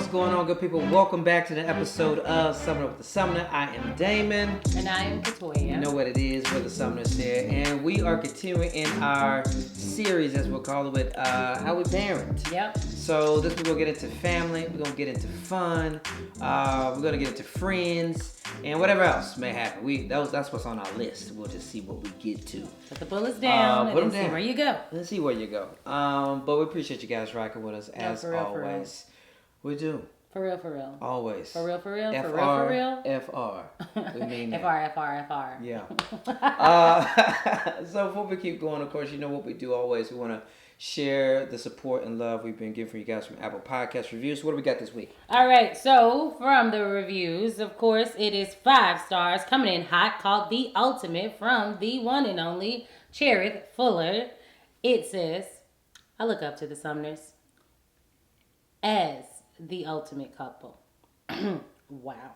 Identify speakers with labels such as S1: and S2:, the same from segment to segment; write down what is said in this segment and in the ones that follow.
S1: What's going on, good people? Welcome back to the episode of Summoner with the Summoner. I am Damon.
S2: And I am Katoya.
S1: You know what it is, we're the Summoners here. And we are continuing in our series, as we'll call it, How We Parent.
S2: Yep.
S1: So this we're going to get into family, we're going to get into fun, we're going to get into friends, and whatever else may happen. That's what's on our list. We'll just see what we get to.
S2: Put the bullets down and see where you go.
S1: Let's see where you go. But we appreciate you guys rocking with us as always. We do.
S2: For real.
S1: Always.
S2: For real.
S1: FR. We mean
S2: that. FR.
S1: Yeah. So before we keep going, of course, you know what we do always. We want to share the support and love we've been getting from you guys from Apple Podcast reviews. What do we got this week?
S2: All right. So from the reviews, of course, it is 5 stars coming in hot, called The Ultimate from the one and only Cherith Fuller. It says, I look up to the Summoners as the ultimate couple. Wow.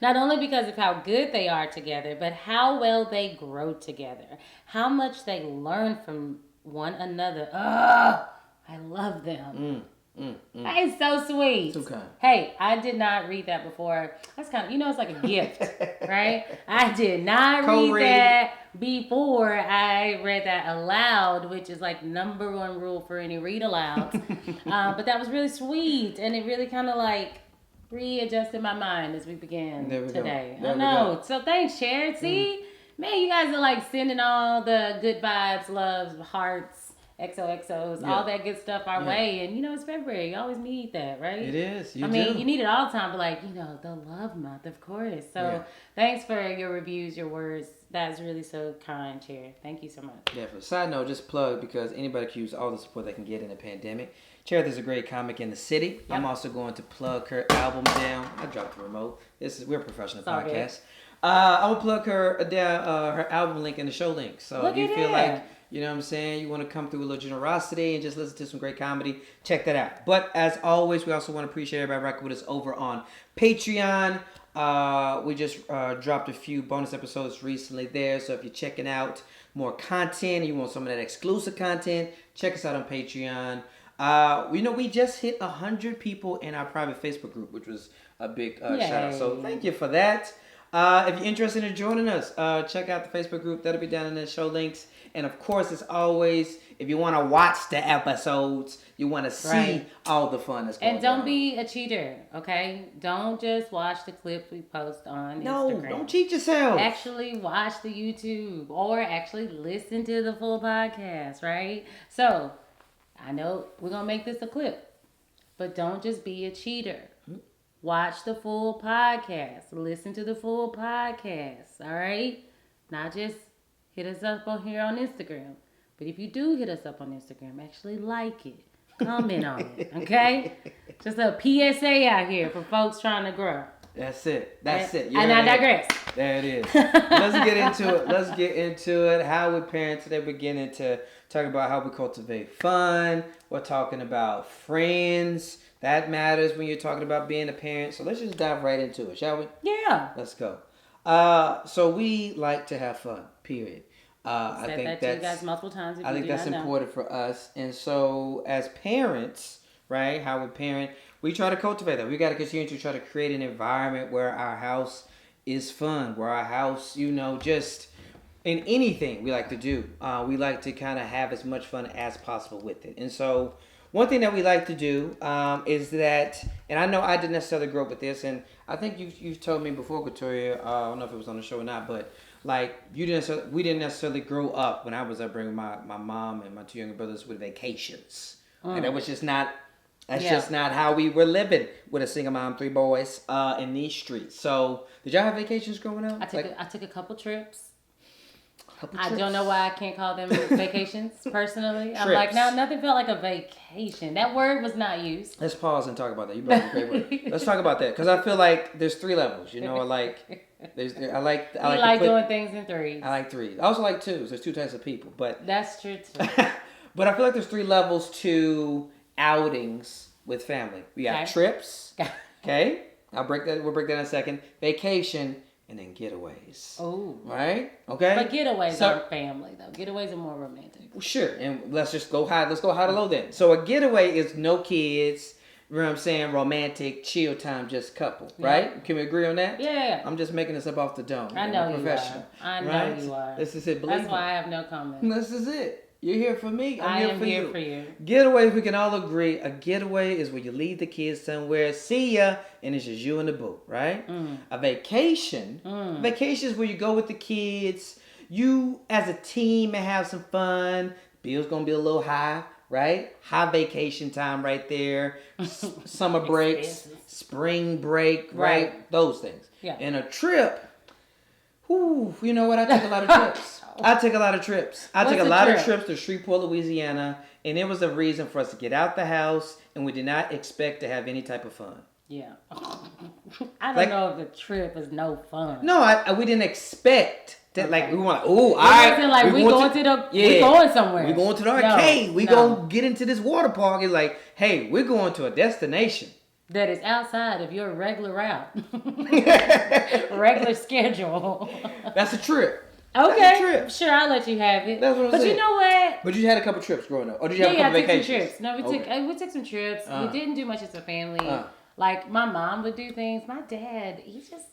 S2: Not only because of how good they are together, but how well they grow together. How much they learn from one another. Oh, I love them. That is so sweet.
S1: Okay.
S2: Hey, I did not read that before. That's kind of, it's like a gift, right? I did not read that before I read that aloud, which is like number 1 rule for any read aloud. But that was really sweet, and it really kind of like readjusted my mind as we began today. I know. So thanks, Sharon. See, man, you guys are like sending all the good vibes, loves, hearts, XOXOs, all that good stuff our way. And, it's February. You always need that, right?
S1: It is.
S2: You need it all the time, but the love month, of course. So thanks for your reviews, your words. That's really so kind, Chair. Thank you so much.
S1: Definitely. Side note, just plug, because anybody can use all the support they can get in the pandemic. Cherith is a great comic in the city. Yep. I'm also going to plug her album down. I dropped the remote. We're a professional podcast. I will plug her down, her album link and the show link. So if you feel like, you know what I'm saying, you want to come through with a little generosity and just listen to some great comedy, check that out. But as always, we also want to appreciate everybody rocking with us over on Patreon. We just dropped a few bonus episodes recently there. So if you're checking out more content, you want some of that exclusive content, check us out on Patreon. We just hit 100 people in our private Facebook group, which was a big shout out. So thank you for that. If you're interested in joining us, check out the Facebook group. That'll be down in the show links. And of course, as always, if you want to watch the episodes, you want to see all the fun that's going on.
S2: And don't be a cheater, okay? Don't just watch the clips we post on Instagram.
S1: No, don't cheat yourself.
S2: Actually watch the YouTube or actually listen to the full podcast, right? So, I know we're going to make this a clip, but don't just be a cheater. Watch the full podcast. Listen to the full podcast, all right? Not just hit us up on here on Instagram. But if you do hit us up on Instagram, actually like it. Comment on it, okay? Just a PSA out here for folks trying to grow.
S1: That's it.
S2: And I digress.
S1: There it is. Let's get into it. How we parent today. We're beginning to talk about how we cultivate fun. We're talking about friends. That matters when you're talking about being a parent. So let's just dive right into it, shall we?
S2: Yeah.
S1: Let's go. So we like to have fun, period. I think
S2: that to you guys multiple times.
S1: I think that's important for us. And so as parents, right, how we parent, we try to cultivate that. We got to continue to try to create an environment where our house is fun, where our house, just in anything we like to do. We like to kind of have as much fun as possible with it. And so one thing that we like to do is that, and I know I didn't necessarily grow up with this, and I think you've told me before, Victoria, I don't know if it was on the show or not, but like we didn't necessarily grow up when I was upbringing my mom and my 2 younger brothers with vacations. And that was just not, just not how we were living with a single mom, 3 boys in these streets. So did y'all have vacations growing up?
S2: I took a couple trips. I don't know why I can't call them vacations personally. I'm like, no, nothing felt like a vacation. That word was not used.
S1: Let's pause and talk about that. You brought up a great word. Let's talk about that, because I feel like there's 3 levels. I like
S2: doing things in 3s.
S1: I like 3s. I also like 2s. There's 2 types of people, but
S2: that's true too.
S1: But I feel like there's 3 levels to outings with family. We got trips. Okay, we'll break that in a second. Vacation. And then getaways.
S2: Oh.
S1: Right? Okay?
S2: But getaways aren't family, though. Getaways are more romantic.
S1: Well, sure. And let's just go high. Let's go high to low then. So a getaway is no kids, you know what I'm saying, romantic, chill time, just couple, right? Can we agree on that?
S2: Yeah.
S1: I'm just making this up off the dome.
S2: I know you are. I know you are.
S1: This is it.
S2: That's why I have no comment.
S1: This is it. You're here for me. I'm here for you. Getaways, we can all agree. A getaway is where you leave the kids somewhere, see ya, and it's just you and the boo, right? A vacation. Vacation is where you go with the kids. You, as a team, may have some fun. Bill's gonna be a little high, right? High vacation time right there. Summer breaks, spring break, right? Those things.
S2: Yeah.
S1: And a trip. Whew, you know what? I take a lot of trips. I take a lot of trips to Shreveport, Louisiana, and it was a reason for us to get out the house, and we did not expect to have any type of fun.
S2: Yeah. I don't know if the trip is no fun.
S1: No, we didn't expect that. Like, we want to,
S2: we going somewhere.
S1: We going to the arcade. We going to get into this water park. It's like, hey, we're going to a destination
S2: that is outside of your regular route. Regular schedule.
S1: That's a trip.
S2: Okay, sure, I'll let you have it.
S1: That's what I'm saying.
S2: But you know what?
S1: But you had a couple trips growing up, or did you have a couple vacations?
S2: Some trips. No, we took some trips. We didn't do much as a family. Like my mom would do things. My dad, he just,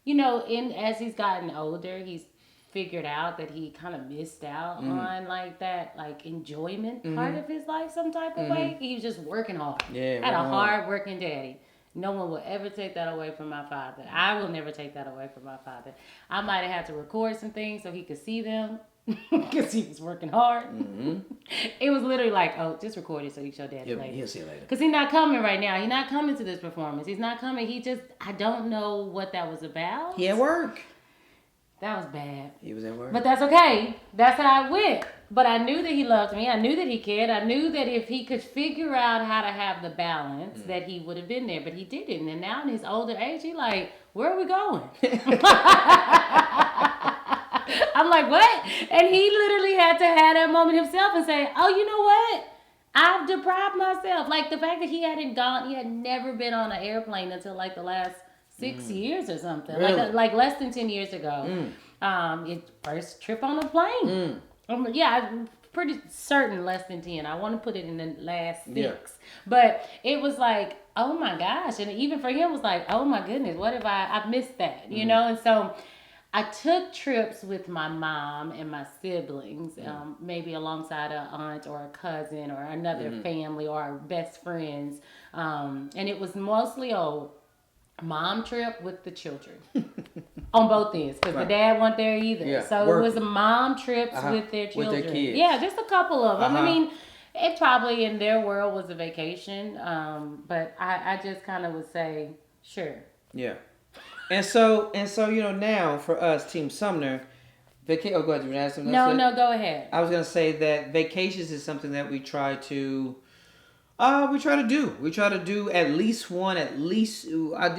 S2: as he's gotten older, he's figured out that he kind of missed out on that enjoyment part of his life some type of way. He was just working hard.
S1: Yeah,
S2: had a hard working daddy. No one will ever take that away from my father. I will never take that away from my father. I might have had to record some things so he could see them because he was working hard. It was literally like, oh, just record it so you show daddy later.
S1: He'll see you later.
S2: Because he's not coming right now. He's not coming to this performance. He's not coming. I don't know what that was about.
S1: He at work.
S2: That was bad.
S1: He was at work.
S2: But that's okay. That's how it went. But I knew that he loved me. I knew that he cared. I knew that if he could figure out how to have the balance, that he would have been there. But he didn't. And now in his older age, he's like, where are we going? I'm like, what? And he literally had to have that moment himself and say, oh, you know what? I've deprived myself. Like the fact that he had never been on an airplane until like the last 6 years or something.
S1: Really?
S2: Like less than 10 years ago. His first trip on a plane. I'm pretty certain less than 10. I want to put it in the last 6. Yeah. But it was like, oh my gosh. And even for him, it was like, oh my goodness, what if I've missed that, you know? And so I took trips with my mom and my siblings, maybe alongside an aunt or a cousin or another family or our best friends. And it was mostly a mom trip with the children. On both ends, because the dad wasn't there either. Yeah, so it was a mom trips with their children.
S1: With their kids.
S2: Yeah, just a couple of them. I mean, it probably in their world was a vacation, but I just kind of would say, sure.
S1: Yeah. And so now for us, Team Sumner, go ahead. You want to ask something?
S2: No, go ahead.
S1: I was going to say that vacations is something that we try to do. We try to do at least one, we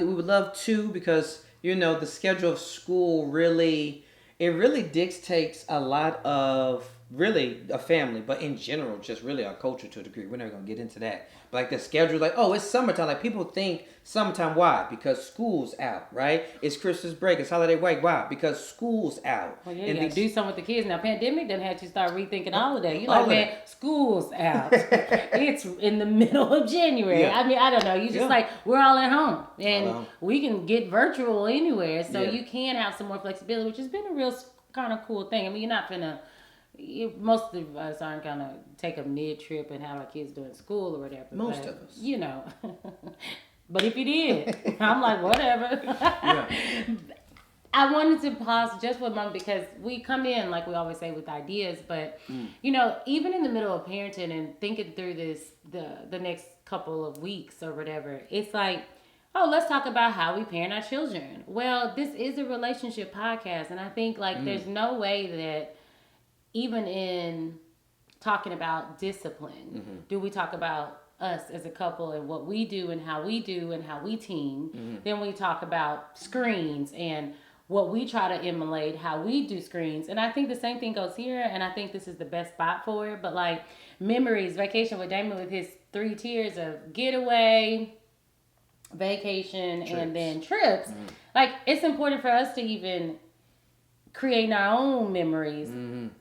S1: would love 2 because the schedule of school really dictates a lot of really a family, but in general, just really our culture to a degree. We're never going to get into that. But like the schedule, like, oh, it's summertime. Like people think summertime, why? Because school's out, right? It's Christmas break, it's holiday break. Why? Because school's out.
S2: Well, yeah, you got to do something with the kids. Now, pandemic done had you start rethinking all of that. You like, man, school's out. It's in the middle of January. Yeah. I mean, I don't know. You just like, we're all at home. And we can get virtual anywhere. So you can have some more flexibility, which has been a real kind of cool thing. I mean, you're not finna... Most of us aren't gonna take a mid-trip and have our kids doing school or whatever.
S1: Most of us.
S2: But if you did, I'm like, whatever. Yeah. I wanted to pause just for a moment because we come in, like we always say, with ideas. But, even in the middle of parenting and thinking through this, the next couple of weeks or whatever, it's like, oh, let's talk about how we parent our children. Well, this is a relationship podcast. And I think, there's no way that even in talking about discipline, do we talk about us as a couple and what we do and how we team. Then we talk about screens and what we try to emulate, how we do screens. And I think the same thing goes here, and I think this is the best spot for it. But memories, vacation with Damon with his 3 tiers of getaway, vacation, trips. And then trips. It's important for us to even creating our own memories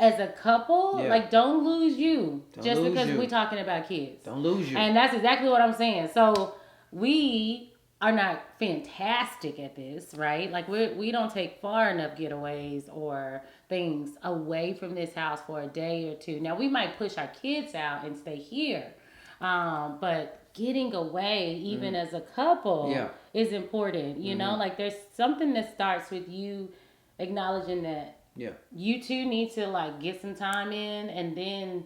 S2: as a couple.
S1: Yeah.
S2: Like, don't lose you just
S1: lose
S2: because
S1: you.
S2: we're talking about kids.
S1: Don't lose you.
S2: And that's exactly what I'm saying. So we are not fantastic at this, right? Like we don't take far enough getaways or things away from this house for a day or two. Now we might push our kids out and stay here, but getting away, even as a couple, is important. You know, like there's something that starts with you acknowledging that you two need to like get some time in and then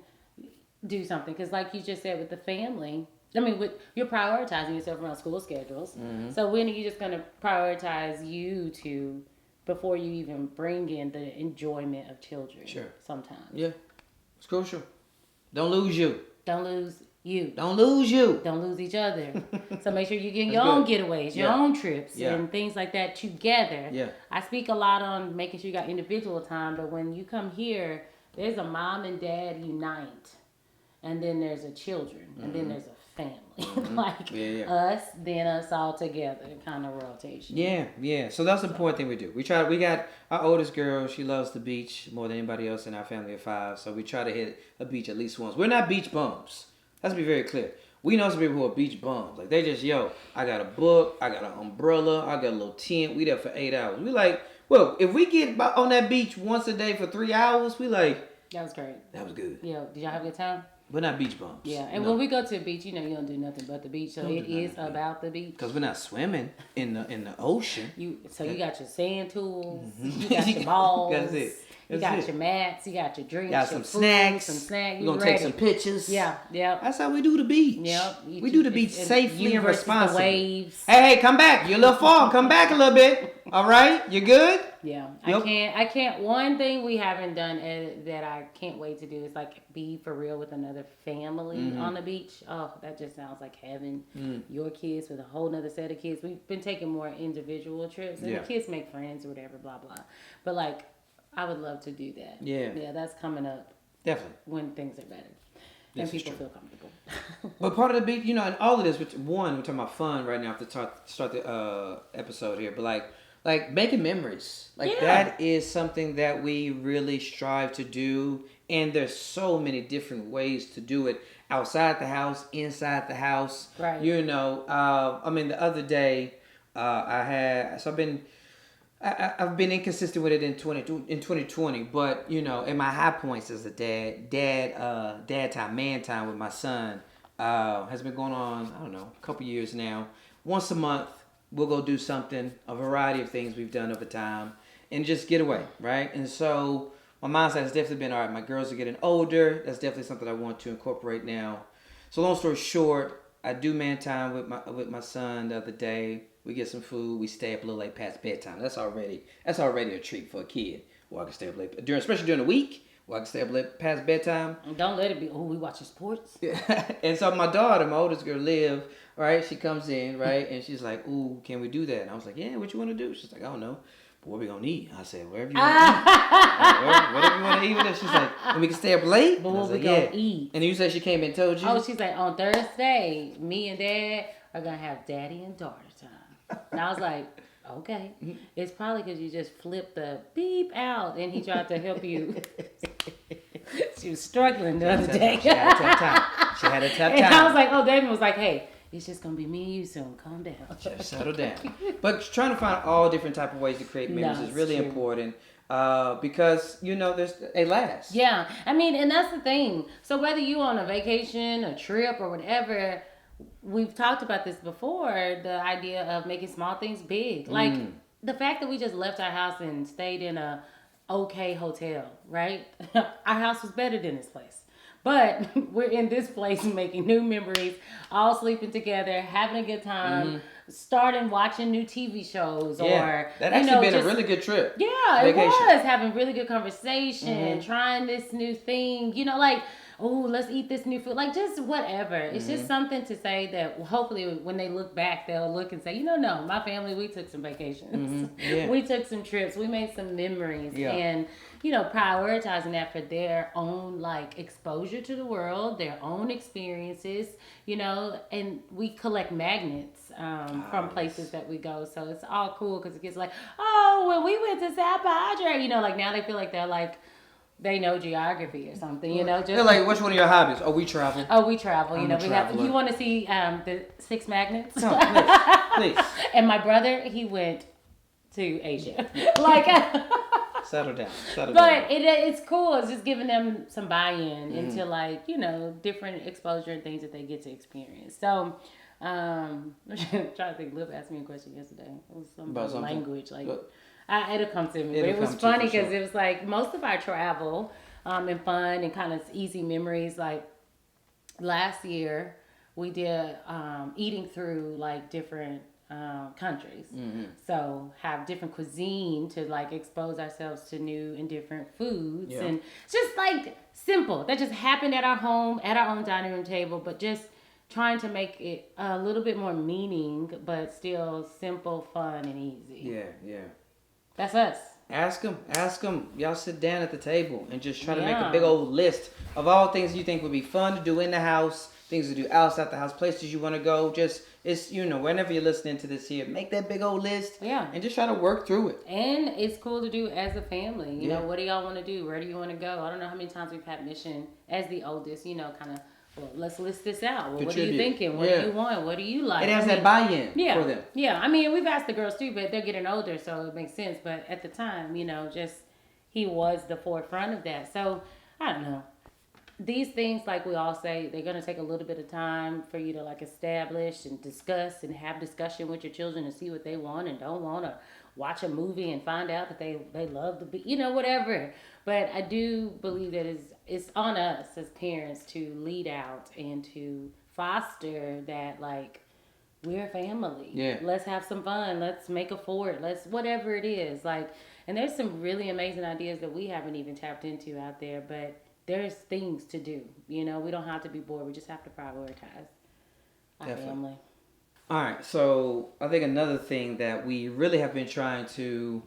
S2: do something. Because like you just said with the family, I mean, you're prioritizing yourself around school schedules. So when are you just going to prioritize you two before you even bring in the enjoyment of children?
S1: Sure.
S2: Sometimes.
S1: Yeah. It's crucial. Don't lose you.
S2: Don't lose you.
S1: Don't lose you.
S2: Don't lose each other. So make sure you're getting your own getaways, your own trips, and things like that together.
S1: Yeah.
S2: I speak a lot on making sure you got individual time, but when you come here, there's a mom and dad unite. And then there's a children. And then there's a family. Like us, then us all together kind of rotation.
S1: Yeah. So that's the important thing we do. We got our oldest girl, she loves the beach more than anybody else in our family of 5. So we try to hit a beach at least once. We're not beach bums. Let's be very clear. We know some people who are beach bums. Like they just, I got a book, I got an umbrella, I got a little tent. We there for 8 hours. We like, well, if we get on that beach once a day for 3 hours, we like.
S2: That was great.
S1: That was good.
S2: Yeah. Did y'all have a good time?
S1: We're not beach bums.
S2: Yeah, and when we go to the beach, you don't do nothing but the beach. So it is about the beach.
S1: Because we're not swimming in the ocean.
S2: You got your sand tools, you got your balls.
S1: That's it.
S2: You got your mats, you got your drinks,
S1: got
S2: your
S1: some
S2: food,
S1: snacks.
S2: We're
S1: going to take some pictures.
S2: Yeah.
S1: That's how we do the beach.
S2: Yep.
S1: We do the beach safely and responsibly.
S2: The waves.
S1: Hey, come back. You're a little far. Come back a little bit. All right? You good?
S2: Yeah.
S1: Yep.
S2: I can't. One thing we haven't done that I can't wait to do is like be for real with another family on the beach. Oh, that just sounds like heaven. Your kids with a whole nother set of kids. We've been taking more individual trips, and the kids make friends or whatever, blah blah. But like, I would love to do that. Yeah, that's coming up.
S1: Definitely.
S2: When things are better. And people feel comfortable.
S1: But part of the beach, and all of this, we're talking about fun right now to start the episode here, but like making memories. That is something that we really strive to do, and there's so many different ways to do it outside the house, inside the house.
S2: Right.
S1: I mean, the other day, I've been inconsistent with it in 2020, but in my high points as a dad time, man time with my son has been going on, I don't know, a couple years now. Once a month, we'll go do something, a variety of things we've done over time, and just get away, right? And so my mindset has definitely been, all right, my girls are getting older. That's definitely something I want to incorporate now. So long story short, I do man time with my son the other day. We get some food. We stay up a little late past bedtime. That's already a treat for a kid. Or I can stay up late especially during the week. Or I can stay up late past bedtime.
S2: And don't let it be. Oh, we watching sports.
S1: Yeah. And so my daughter, my oldest girl, Liv, right? She comes in, right, and she's like, "Ooh, can we do that?" And I was like, "Yeah, what you want to do?" She's like, "I don't know, but what we gonna eat?" I said, "Wherever you want to eat. Whatever you want to eat with us." She's like, "And we can stay up late."
S2: But what we gonna eat?
S1: And you said she came and told you.
S2: Oh, she's like, on Thursday, me and Dad are gonna have daddy and daughter time. And I was like, okay. It's probably because you just flipped the beep out and he tried to help you. She was struggling the other day.
S1: She had a tough time.
S2: And I was like, oh, David was like, hey, it's just going to be me and you soon. Calm down.
S1: Just settle down. But trying to find all different type of ways to create memories is really important. Because they last.
S2: Yeah, I mean, and that's the thing. So whether you on a vacation, a trip, or whatever, we've talked about this before. The idea of making small things big, like the fact that we just left our house and stayed in a okay hotel. Right, our house was better than this place. But we're in this place making new memories, all sleeping together, having a good time, starting watching new TV shows. Or
S1: that actually been a really good trip.
S2: Yeah, vacation. It was having really good conversation, trying this new thing. oh, let's eat this new food. Like, just whatever. It's just something to say that hopefully when they look back, they'll look and say, you know, no, my family, we took some vacations.
S1: Yeah.
S2: We took some trips. We made some memories.
S1: Yeah.
S2: And, you know, prioritizing that for their own, like, exposure to the world, their own experiences, you know, and we collect magnets from places that we go. So it's all cool because it gets like, oh, when we went to San Padre, you know, like now they feel like they're like, they know geography or something, you know. Just
S1: they're like, what's one of your hobbies? Oh, we travel.
S2: Oh, we travel. You
S1: I'm
S2: know,
S1: a
S2: we have.
S1: traveler.
S2: You want to see the 6 magnets?
S1: No, please.
S2: And my brother, he went to Asia. Like,
S1: Settle down.
S2: but it's cool. It's just giving them some buy-in into, like, you know, different exposure and things that they get to experience. So, I'm trying to think. Liv asked me a question yesterday. It was about language, like. It'll come to me. But it was funny because it was like most of our travel and fun and kind of easy memories. Like last year, we did eating through like different countries. So have different cuisine to like expose ourselves to new and different foods. Yeah. And just like simple. That just happened at our home, at our own dining room table, but just trying to make it a little bit more meaning, but still simple, fun, and easy.
S1: Yeah.
S2: That's us.
S1: Ask them. Y'all sit down at the table and just try to make a big old list of all things you think would be fun to do in the house, things to do outside the house, places you want to go. Just, it's, you know, whenever you're listening to this here, make that big old list. Yeah. And just try to work through it.
S2: And it's cool to do as a family. You know, what do y'all want to do? Where do you want to go? I don't know how many times we've had Mission as the oldest, you know, kind of, well, let's list this out. Well, what are you thinking? What do you want? What do you like?
S1: It has that buy-in for them.
S2: Yeah. I mean, we've asked the girls too, but they're getting older, so it makes sense. But at the time, you know, just he was the forefront of that. So, I don't know. These things, like we all say, they're going to take a little bit of time for you to, like, establish and discuss and have discussion with your children and see what they want and don't want, or watch a movie and find out that they love to be, you know, whatever. But I do believe that it's on us as parents to lead out and to foster that, like, we're a family. Yeah. Let's have some fun. Let's make a fort. Let's, whatever it is. Like, and there's some really amazing ideas that we haven't even tapped into out there, but there's things to do. You know, we don't have to be bored. We just have to prioritize our family.
S1: All right. So I think another thing that we really have been trying to,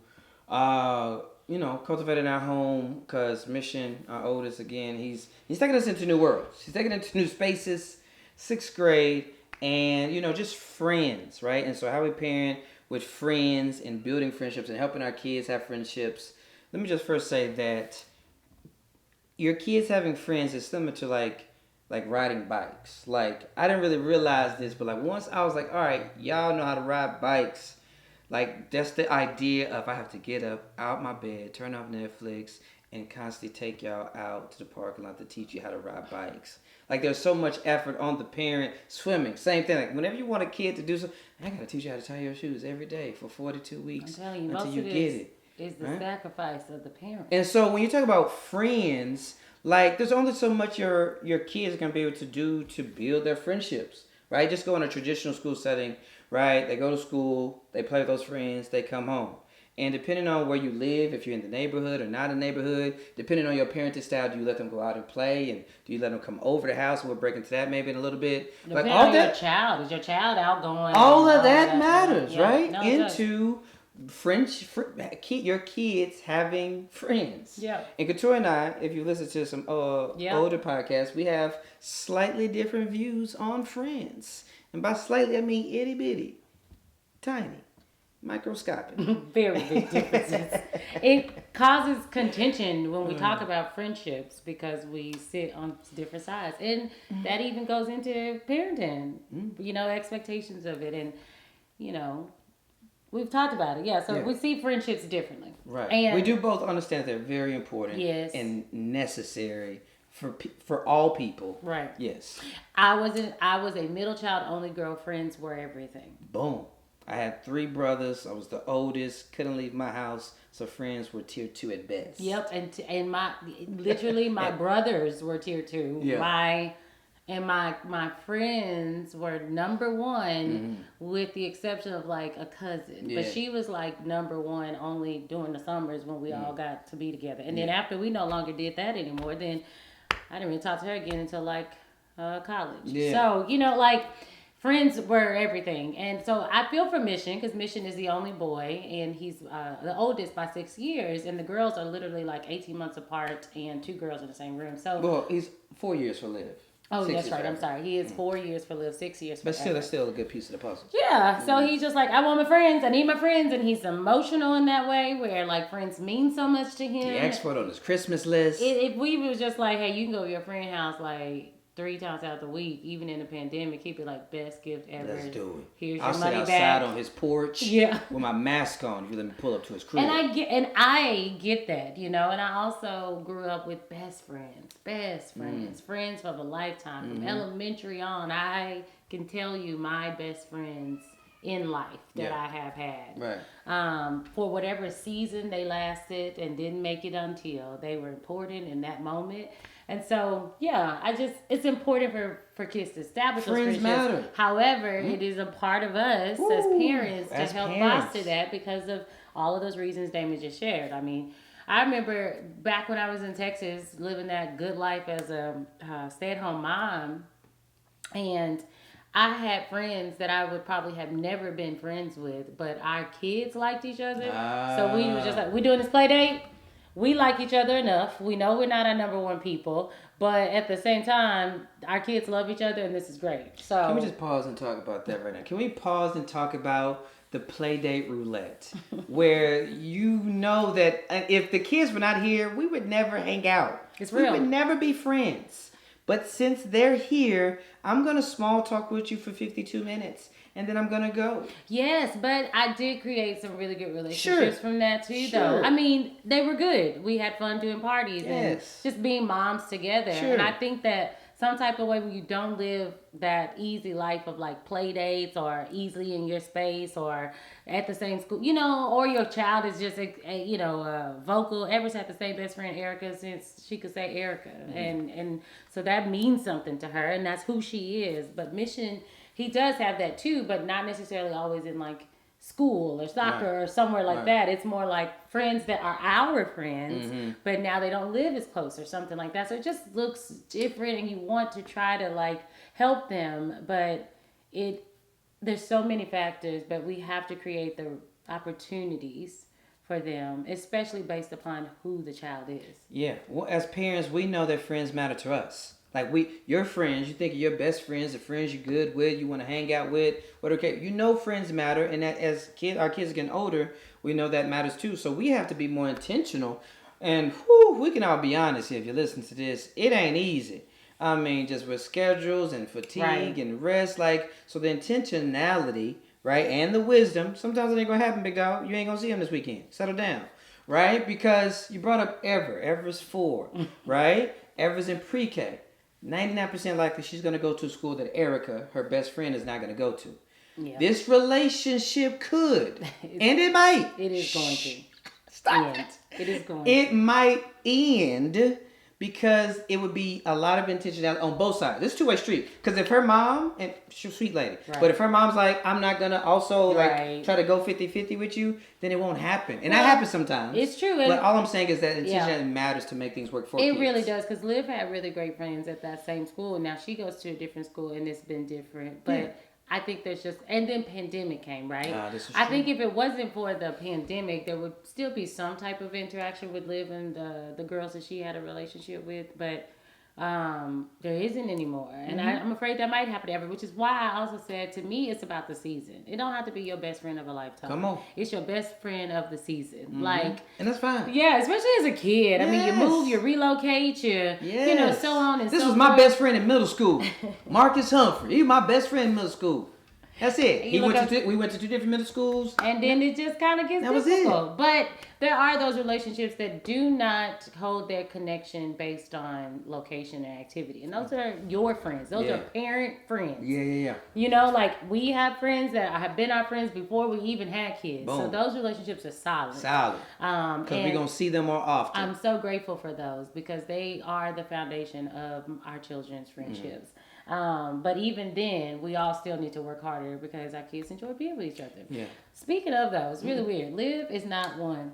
S1: you know, cultivate in our home, because Mission, our oldest, again, he's taking us into new worlds. He's taking us into new spaces, 6th grade, and, you know, just friends, right? And so how we parent with friends and building friendships and helping our kids have friendships. Let me just first say that your kids having friends is similar to like riding bikes. Like, I didn't really realize this, but like once I was like, all right, y'all know how to ride bikes. Like, that's the idea of I have to get up out my bed, turn off Netflix, and constantly take y'all out to the parking lot to teach you how to ride bikes. Like, there's so much effort on the parent. Swimming, same thing. Like, whenever you want a kid to do something, I gotta teach you how to tie your shoes every day for 42 weeks until you get it.
S2: Is the sacrifice of the parent.
S1: And so when you talk about friends, like, there's only so much your kids are gonna be able to do to build their friendships, right? Just go in a traditional school setting, right? They go to school, they play with those friends, they come home. And depending on where you live, if you're in the neighborhood or not in the neighborhood, depending on your parenting style, do you let them go out and play? And do you let them come over the house? We'll break into that maybe in a little bit.
S2: Depending on your child. Is your child outgoing?
S1: All of that matters, right? No, into your kids having friends. Yeah. And Couture and I, if you listen to some older podcasts, we have slightly different views on friends. And by slightly, I mean itty bitty, tiny, microscopic.
S2: Very big differences. It causes contention when we talk about friendships because we sit on different sides. And that even goes into parenting, you know, expectations of it. And, you know, we've talked about it. Yeah, so we see friendships differently.
S1: Right. And we do both understand they're very important and necessary for all people. Right. Yes.
S2: I was a middle child only girl. Friends were everything.
S1: Boom. I had 3 brothers. I was the oldest. Couldn't leave my house, so friends were tier 2 at best.
S2: Yep, and my brothers were tier 2. Yeah. My friends were number 1 with the exception of like a cousin. Yeah. But she was like number 1 only during the summers when we all got to be together. And then after we no longer did that anymore, then I didn't really talk to her again until like college.
S1: Yeah.
S2: So, like friends were everything. And so I feel for Mission because Mission is the only boy and he's the oldest by 6 years. And the girls are literally like 18 months apart and 2 girls in the same room. So,
S1: well, he's 4 years for Liv.
S2: oh, that's right. I'm sorry. He is 4 years for Liv, 6 years for
S1: But still, that's still a good piece of the puzzle.
S2: Yeah. So he's just like, I want my friends. I need my friends. And he's emotional in that way where like friends mean so much to him.
S1: The expert on his Christmas list.
S2: If we was just like, hey, you can go to your friend's house like 3 times out the week, even in the pandemic, he'd be like, best gift ever.
S1: Let's do it.
S2: Here's
S1: I'll
S2: your
S1: sit
S2: money
S1: outside
S2: back.
S1: on his porch
S2: Yeah.
S1: with my mask on if you let me pull up to his crib.
S2: And I get that, and I also grew up with best friends, friends of a lifetime. From elementary on, I can tell you my best friends in life that I have had.
S1: Right.
S2: For whatever season they lasted and didn't make it until, they were important in that moment. And so, it's important for kids to establish those friendships.
S1: Matter.
S2: However, it is a part of us as parents to help foster that because of all of those reasons Damon just shared. I mean, I remember back when I was in Texas living that good life as a stay-at-home mom, and I had friends that I would probably have never been friends with, but our kids liked each other. So we were just like, we're doing this play date. We like each other enough. We know we're not our number one people, but at the same time, our kids love each other, and this is great. So
S1: can we just pause and talk about that right now? Can we pause and talk about the Playdate roulette, where that if the kids were not here, we would never hang out.
S2: It's real.
S1: We would never be friends. But since they're here, I'm gonna small talk with you for 52 minutes. And then I'm going to go.
S2: Yes, but I did create some really good relationships from that too,
S1: Sure.
S2: though. I mean, they were good. We had fun doing parties and
S1: Yes.
S2: just being moms together.
S1: Sure.
S2: And I think that some type of way when you don't live that easy life of like play dates or easily in your space or at the same school, or your child is just, vocal. Everett's had the same best friend, Erica, since she could say Erica. Mm-hmm. And so that means something to her and that's who she is. But Mission... he does have that too, but not necessarily always in like school or soccer or somewhere like that. It's more like friends that are our friends, but now they don't live as close or something like that. So it just looks different and you want to try to like help them, but there's so many factors, but we have to create the opportunities for them, especially based upon who the child is. Yeah.
S1: Well, as parents, we know that friends matter to us. Like your friends, you think of your best friends, the friends you're good with, you want to hang out with, friends matter, and that as our kids are getting older, we know that matters too. So we have to be more intentional, and we can all be honest here. If you listen to this, it ain't easy. I mean, just with schedules and fatigue and rest, so the intentionality, right, and the wisdom. Sometimes it ain't gonna happen, big dog. You ain't gonna see him this weekend. Settle down, right? Because you brought up Ever's 4, right? Ever's in pre-K. 99% likely she's going to go to a school that Erica, her best friend, is not going to go to. Yeah. This relationship could, and it might.
S2: It is going to.
S1: Stop it.
S2: It is going
S1: It might end because it would be a lot of intentionality on both sides. It's a two-way street. Because if her mom, and she's a sweet lady, but if her mom's like, I'm not going to also try to go 50-50 with you, then it won't happen. And that happens sometimes.
S2: It's true.
S1: But all I'm saying is that intentionality matters to make things work for kids.
S2: It really does. Because Liv had really great friends at that same school. Now she goes to a different school and it's been different. But I think there's and then pandemic came, right?
S1: This is
S2: I
S1: true.
S2: think if it wasn't for the pandemic, there would still be some type of interaction with Liv and the girls that she had a relationship with, but there isn't anymore. And I'm afraid that might happen to Everett, which is why I also said, to me, it's about the season. It don't have to be your best friend of a lifetime.
S1: Come on.
S2: It's your best friend of the season.
S1: And that's fine.
S2: Yeah, especially as a kid. I mean, you move, you relocate, so on and so forth.
S1: This was my best friend in middle school. Marcus Humphrey. He was my best friend in middle school. That's it. We went to 2 different middle schools.
S2: And then it just kind of gets difficult. But there are those relationships that do not hold their connection based on location and activity. And those are your friends. Those are parent friends.
S1: Yeah.
S2: We have friends that have been our friends before we even had kids.
S1: Boom.
S2: So those relationships are solid.
S1: Because we're going to see them more often.
S2: I'm so grateful for those because they are the foundation of our children's friendships. But even then, we all still need to work harder because our kids enjoy being with each other.
S1: Yeah.
S2: Speaking of those, really weird. Liv is not one.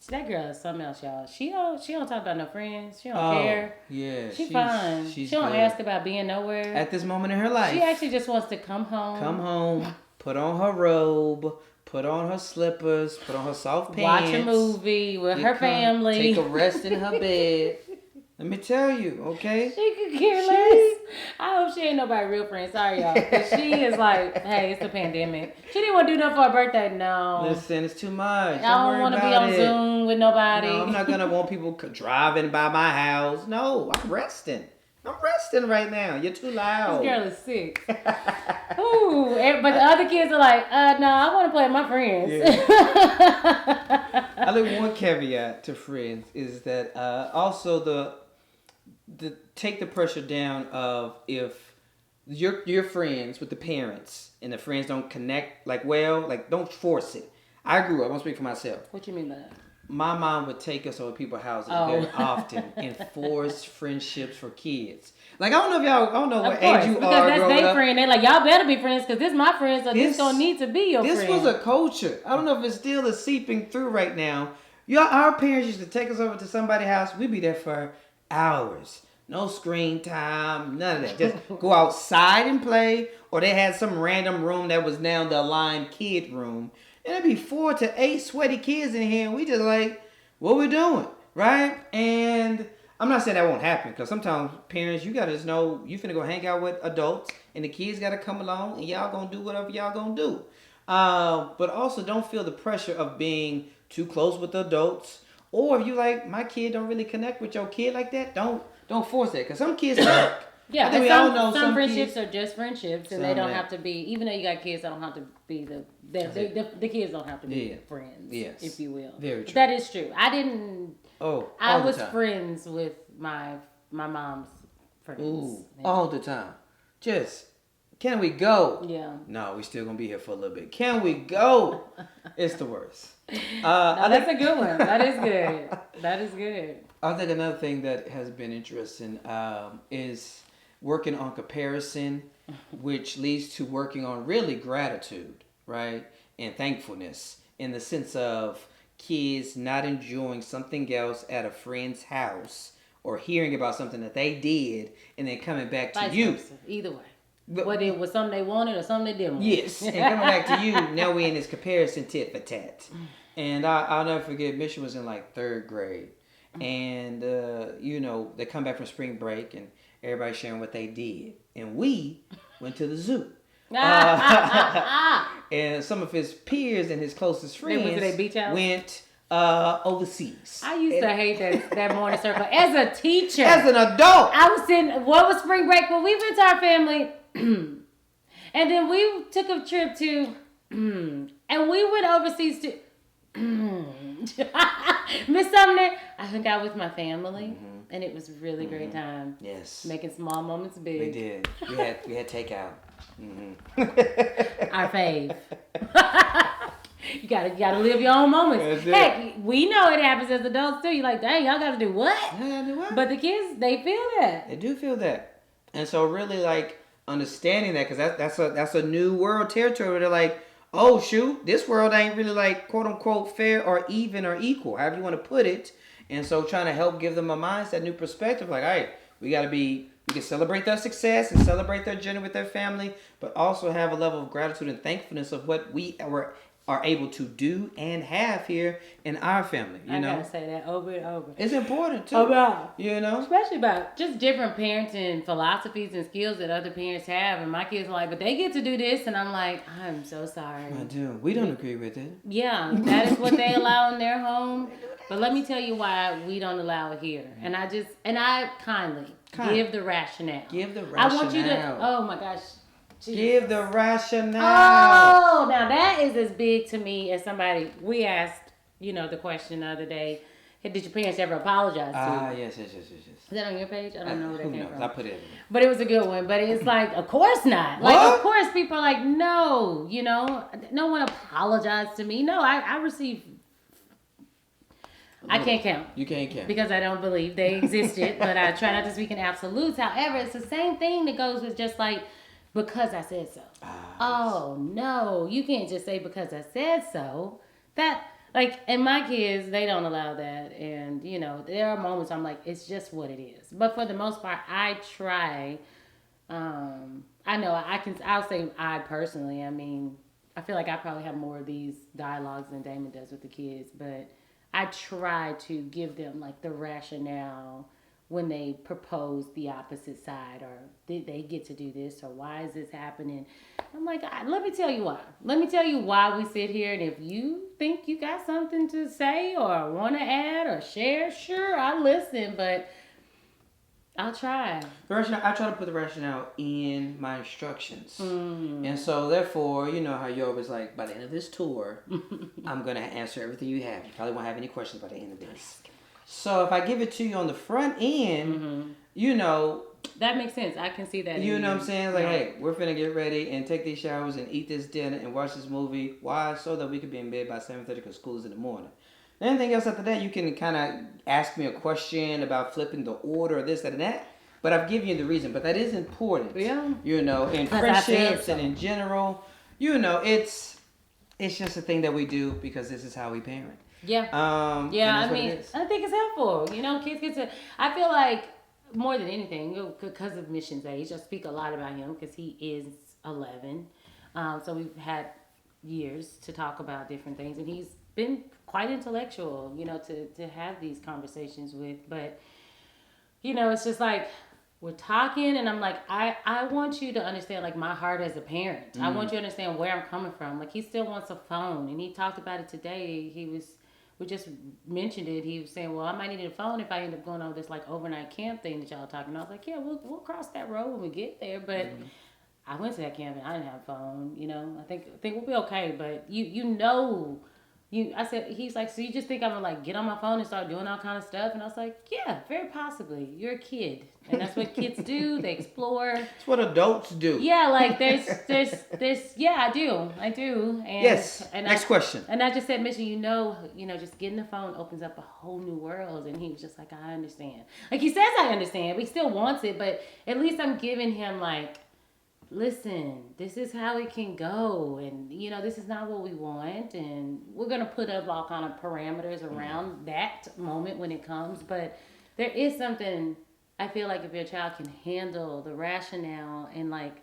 S2: That girl is something else, y'all. She don't talk about no friends. She don't care.
S1: Yeah,
S2: she's fine. She don't ask about being nowhere.
S1: At this moment in her life,
S2: she actually just wants to come home,
S1: put on her robe, put on her slippers, put on her soft pants,
S2: watch a movie with her family,
S1: take a rest in her bed. Let me tell you, okay?
S2: She could care less. I hope she ain't nobody real friend. Sorry, y'all. But she is like, hey, it's the pandemic. She didn't want to do nothing for her birthday. No.
S1: Listen, it's too much.
S2: I don't want to be on Zoom with nobody.
S1: No, I'm not going to want people driving by my house. No, I'm resting. I'm resting right now. You're too loud.
S2: This girl is sick. Ooh, but the other kids are like, no, I want to play with my friends.
S1: Yeah. I think one caveat to friends is that also the take the pressure down of if your friends with the parents and the friends don't connect don't force it. I grew up, I'm speaking for myself.
S2: What you mean by that?
S1: My mom would take us over people's houses very often and force friendships for kids. Like, I don't know what age you are.
S2: Because that's their friend. They're like, y'all better be friends because this is my friend, so this gonna need to be your friend.
S1: This was a culture. I don't know if it still is seeping through right now. Our parents used to take us over to somebody's house. We'd be there for hours. No screen time, none of that. Just go outside and play, or they had some random room that was now the aligned kid room. And there'd be 4 to 8 sweaty kids in here, and we just like, what we doing, right? And I'm not saying that won't happen, because sometimes parents, you gotta just know you finna go hang out with adults, and the kids gotta come along, and y'all gonna do whatever y'all gonna do. But also don't feel the pressure of being too close with adults, or if you like, my kid don't really connect with your kid like that, don't force it, because some kids like.
S2: Yeah, and all know some friendships are just friendships, and they don't have to be. Even though you got kids, they don't have to be the kids don't have to be friends, if you will. Very true. But that is true. I didn't. I was friends with my mom's friends.
S1: Ooh, all the time. Just, can we go?
S2: Yeah.
S1: No, we still gonna be here for a little bit. Can we go? It's the worst.
S2: That's a good one. That is good. That is good.
S1: I think another thing that has been interesting is working on comparison, which leads to working on really gratitude, right? And thankfulness in the sense of kids not enjoying something else at a friend's house or hearing about something that they did and then coming back to you.
S2: Versa. Either way. Whether it was something they wanted or something they didn't want.
S1: Yes, and coming back to you, now we're in this comparison tit for tat. And I'll never forget, Mission was in like 3rd grade. And, they come back from spring break and everybody sharing what they did. And we went to the zoo. And some of his peers and his closest friends
S2: went to their beach house?
S1: Went overseas.
S2: I used to hate that morning circle. As a teacher.
S1: As an adult.
S2: I was what was spring break? Well, we went to our family. And then we took a trip to, and we went overseas to, Miss Sumner, I hung out with my family, and it was a really great time.
S1: Yes.
S2: Making small moments big.
S1: We did. We had takeout.
S2: Our fave. You gotta live your own moments. Heck, we know it happens as adults too. You're like, dang, y'all gotta do what? But the kids, they feel that.
S1: They do feel that. And so really like understanding that, because that's a new world territory where they're like, oh shoot, this world ain't really like quote unquote fair or even or equal, however you want to put it. And so trying to help give them a mindset, new perspective, like, all right, we can celebrate their success and celebrate their journey with their family, but also have a level of gratitude and thankfulness of what we are able to do and have here in our family. I
S2: gotta say that over and over.
S1: It's important too.
S2: Especially about just different parenting philosophies and skills that other parents have. And my kids are like, but they get to do this, and I'm like, I'm so sorry.
S1: I do. We don't agree with it.
S2: Yeah, that is what they allow in their home. But let me tell you why we don't allow it here. And I kindly give the rationale.
S1: Give the rationale.
S2: I want you to. Oh my gosh. Jesus.
S1: Give the rationale.
S2: Oh, now that is as big to me as somebody. We asked, the question the other day. Hey, did your parents ever apologize to you?
S1: Yes.
S2: Is that on your page? I don't know where that came from.
S1: I put it in.
S2: But it was a good one. But it's like, of course not. Like, of course, people are like, no, no one apologized to me. No, I received. I can't count.
S1: You can't count.
S2: Because I don't believe they existed. But I try not to speak in absolutes. However, it's the same thing that goes with just like, because I said so. Oh no, you can't just say because I said so. That like, and my kids, they don't allow that. And there are moments I'm like, it's just what it is. But for the most part, I try. I know I'll say I personally. I mean, I feel like I probably have more of these dialogues than Damon does with the kids, but I try to give them like the rationale when they propose the opposite side, or did they get to do this, or why is this happening. I'm like, let me tell you why. Let me tell you why we sit here, and if you think you got something to say or want to add or share, sure, I'll listen, but I'll try.
S1: I try to put the rationale in my instructions. And so, therefore, you know how you always like, by the end of this tour, I'm going to answer everything you have. You probably won't have any questions by the end of this. So, if I give it to you on the front end,
S2: that makes sense. I can see that.
S1: You know what I'm saying? Like, hey, we're finna get ready and take these showers and eat this dinner and watch this movie. Why? So that we could be in bed by 7:30 because school is in the morning. Anything else after that, you can kind of ask me a question about flipping the order or this, that, and that. But I've given you the reason. But that is important.
S2: Yeah.
S1: In friendships and in general, it's just a thing that we do because this is how we parent.
S2: Yeah. I mean, I think it's helpful. Kids get to. I feel like more than anything, because of Mission's age, I speak a lot about him because he is 11. So we've had years to talk about different things, and he's been quite intellectual, to have these conversations with. But it's just like we're talking, and I'm like, I want you to understand, like, my heart as a parent. I want you to understand where I'm coming from. Like, he still wants a phone, and he talked about it today. We just mentioned it. He was saying, well, I might need a phone if I end up going on this like overnight camp thing that y'all talking about. I was like, yeah, we'll cross that road when we get there. But I went to that camp and I didn't have a phone. I think we'll be okay. But I said, he's like, so you just think I'm gonna like get on my phone and start doing all kind of stuff? And I was like, yeah, very possibly. You're a kid, and that's what kids do. They explore.
S1: It's what adults do.
S2: Yeah, like there's yeah, I do. And,
S1: yes. And next question.
S2: And I just said, Mission, just getting the phone opens up a whole new world. And he was just like, I understand. Like he says, I understand, but he still wants it. But at least I'm giving him like, listen, this is how it can go, and this is not what we want, and we're gonna put up all kind of parameters around that moment when it comes. But there is something I feel like if your child can handle the rationale and like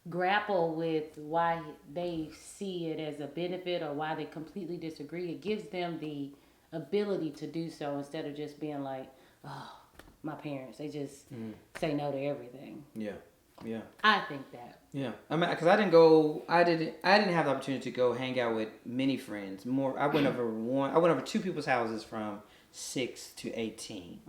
S2: grapple with why they see it as a benefit or why they completely disagree, it gives them the ability to do so instead of just being like, oh, my parents, they just say no to everything.
S1: Yeah.
S2: I think that.
S1: Yeah. I mean, because I didn't have the opportunity to go hang out with many friends. I went over two people's houses from 6 to 18.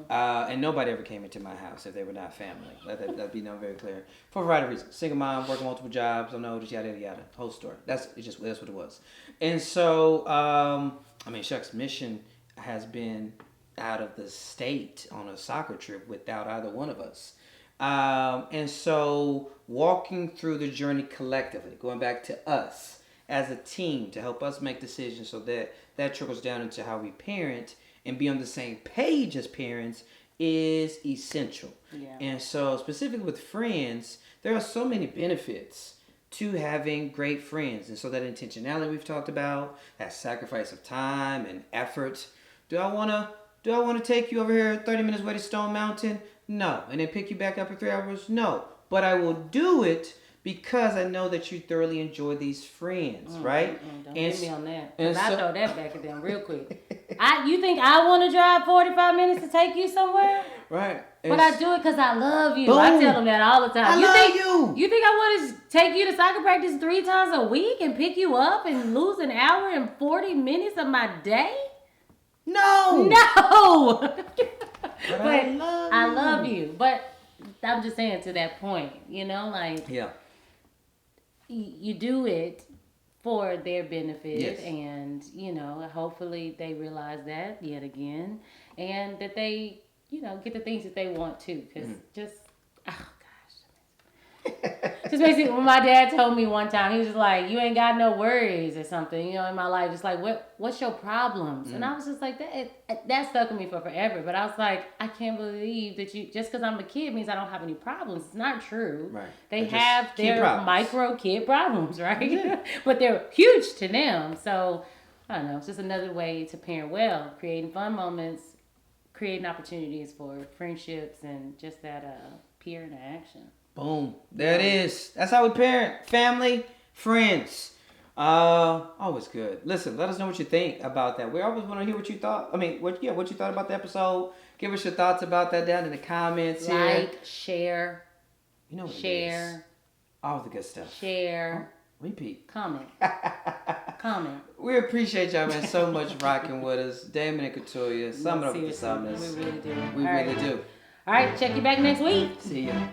S1: And nobody ever came into my house if they were not family. That'd be known very clear. For a variety of reasons. Single mom, working multiple jobs, I'm no, just yada, yada, yada. Whole story. That's what it was. And so, shucks, Mission has been out of the state on a soccer trip without either one of us. And so walking through the journey collectively, going back to us as a team to help us make decisions so that trickles down into how we parent and be on the same page as parents is essential.
S2: Yeah.
S1: And so specifically with friends, there are so many benefits to having great friends. And so that intentionality we've talked about, that sacrifice of time and effort. Do I want to take you over here 30 minutes away to Stone Mountain? No. And then pick you back up in 3 hours? No. But I will do it because I know that you thoroughly enjoy these friends, right?
S2: Don't get me on that. Because I throw that back at them real quick. You think I want to drive 45 minutes to take you somewhere?
S1: Right.
S2: But I do it because I love you.
S1: Boom.
S2: I tell them that all the time.
S1: You
S2: think I want to take you to soccer practice 3 times a week and pick you up and lose an hour and 40 minutes of my day?
S1: No.
S2: But I love you. But I'm just saying to that point,
S1: yeah,
S2: you do it for their benefit,
S1: yes.
S2: And hopefully they realize that yet again, and that they get the things that they want to, because just Just basically, when my dad told me one time, he was just like, "You ain't got no worries or something, you know, in my life." Just like, what's your problems? And I was just like, that stuck with me for forever. But I was like, I can't believe that you just because I'm a kid means I don't have any problems. It's not true.
S1: Right.
S2: They have their micro kid problems, right? Yeah. But they're huge to them. So I don't know. It's just another way to parent well, creating fun moments, creating opportunities for friendships, and just that peer interaction.
S1: Boom. There it is. That's how we parent. Family, friends. Always good. Listen, let us know what you think about that. We always want to hear what you thought. I mean, what you thought about the episode. Give us your thoughts about that down in the comments here.
S2: Like, share.
S1: You know what it is. All the good stuff.
S2: Share.
S1: Repeat.
S2: Comment. Comment.
S1: We appreciate y'all, man, so much rocking with us. Damon and Katoya. Sum it up for summers.
S2: We really do.
S1: We really do.
S2: All right, check you back next week.
S1: See ya.